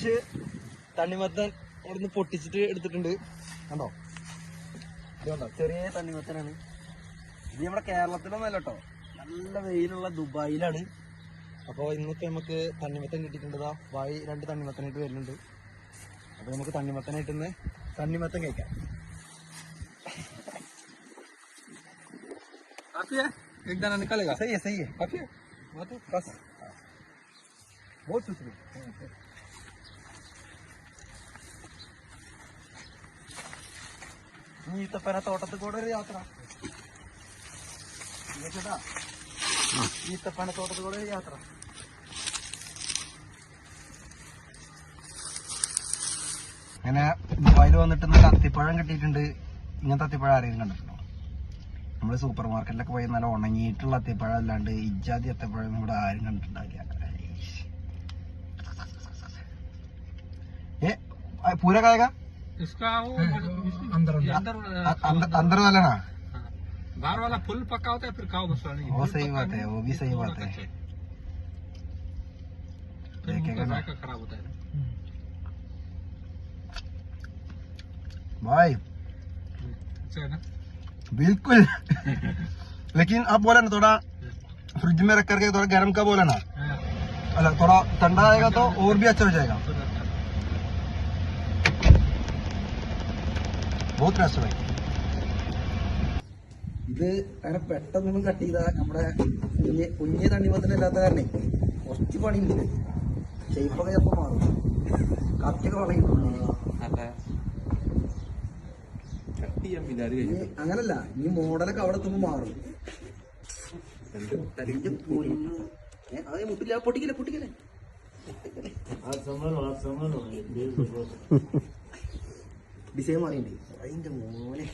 Fresh തണ്ണിമത്തൻ ഇവിടുന്ന് പൊട്ടിച്ചിട്ട് എടുത്തിട്ടുണ്ട്. കണ്ടോ, ഇതുണ്ടോ ചെറിയ തണ്ണിമത്തനാണ്. ഇത് നമ്മുടെ കേരളത്തിലൊന്നല്ല കേട്ടോ, നല്ല വെയിലുള്ള ദുബായിലാണ്. അപ്പോൾ ഇന്നത്തെ നമുക്ക് തണ്ണിമത്തൻ കിട്ടിയിട്ടുണ്ടതാ. 2 തണ്ണിമത്തനായിട്ട് വരുന്നുണ്ട്. അപ്പോൾ നമുക്ക് തണ്ണിമത്തനായിട്ട് ഇന്ന് തണ്ണിമത്തൻ കഴിക്കാം. एक दाना निकलेगा। सही है, सही है। काफी है बस बहुत शुक्रिया. ഈത്തപ്പന തോട്ടത്തിൽ കൂടെ ഒരു യാത്ര. ചേട്ടാ, ഈത്തപ്പന തോട്ടത്തിൽ കൂടെ ഒരു യാത്ര. അങ്ങനെ ദുബായിൽ വന്നിട്ട് നല്ല അത്തിപ്പഴം കിട്ടിയിട്ടുണ്ട്. ഇങ്ങനത്തെ അത്തിപ്പഴം ആരെങ്കിലും കണ്ടിട്ടുണ്ടോ? നമ്മള് സൂപ്പർ മാർക്കറ്റിലൊക്കെ പോയി നല്ല ഉണങ്ങിയിട്ടുള്ള അത്തിപ്പഴം അല്ലാണ്ട് ഇജാതി അത്തിപ്പഴം ഇവിടെ ആരും കണ്ടിട്ടുണ്ടാവില്ല. पूरा खाएगा इसका वो अंदर वाला ना, बाहर वाला फुल पका होता है, फिर खाओ मसला नहीं. वो सही बात है, वो भी सही बात है. देखेगा ना, खराब होता है भाई. ना बिल्कुल. लेकिन आप बोला ना थोड़ा फ्रिज में रख करके थोड़ा गर्म का बोला ना, अगर थोड़ा ठंडा आएगा तो और भी अच्छा हो जाएगा. बहुत രസമായി. ഇത് അങ്ങനെ പെട്ടെന്നൊന്നും കട്ട് ചെയ്താ നമ്മുടെ കുഞ്ഞ് തണ്ണിമത്തനില്ലാത്ത കാരണേ കുറച്ച് പണിയുണ്ട്. ഷേപ്പൊക്കെ ചിലപ്പോൾ മാറും, കത്തിയൊക്കെ വളയുന്നു. അങ്ങനല്ല, ഈ മോഡലൊക്കെ അവിടെ എത്തുമ്പോ മാറും. അതേ മുട്ടില്ല, പൊട്ടിക്കല്ലേ പൊട്ടിക്കല്ലേ. ഡിസൈൻ മാറിയുണ്ട് അതിന്റെ മോനെ.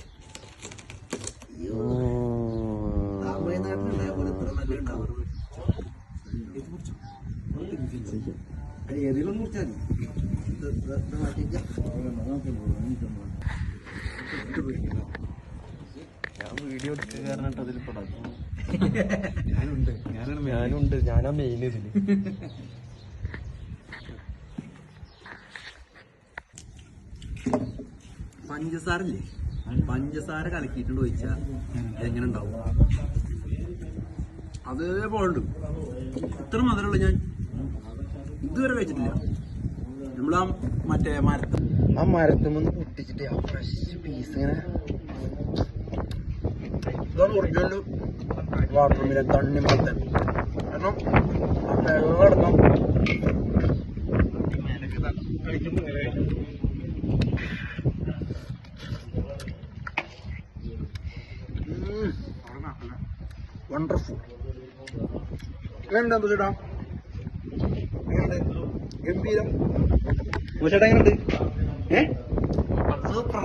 തമിഴ്നാട്ടിലുണ്ടായ പോലെ ഇത്ര നല്ല ഉണ്ടാവും. ഏതെങ്കിലും മുറിച്ചാൽ ഞാൻ വീഡിയോ എടുക്കുക കാരണം അതിൽ പെടാം. ഞാനുണ്ട്, ഞാനാ മെയിൻ ഇതില്. പഞ്ചസാരല്ലേ, പഞ്ചസാര കലക്കിയിട്ടുണ്ട് ചോദിച്ചാൽ എങ്ങനെ ഉണ്ടാവും? അതേപോലെ ഉണ്ട്. ഇത്ര മധുരമുള്ള ഞാൻ ഇതുവരെ കഴിച്ചിട്ടില്ല. നമ്മളാ മറ്റേ മരത്തുമെന്ന് പൊട്ടിച്ചിട്ട് ആ ഫ്രഷ് പീസ് ഇങ്ങനെ. ഇതാണ് ഒറിജിനൽ വാട്ടർമിലൻ തണ്ണിമത്തൻ. കാരണം വെള്ളം വണ്ടർഫുൾ. എങ്ങനെയുണ്ട് ചേട്ടാ? എങ്ങനെയുണ്ട്? ഗംഭീരം. ചേട്ടാ എങ്ങനെയുണ്ട്? സൂപ്പർ.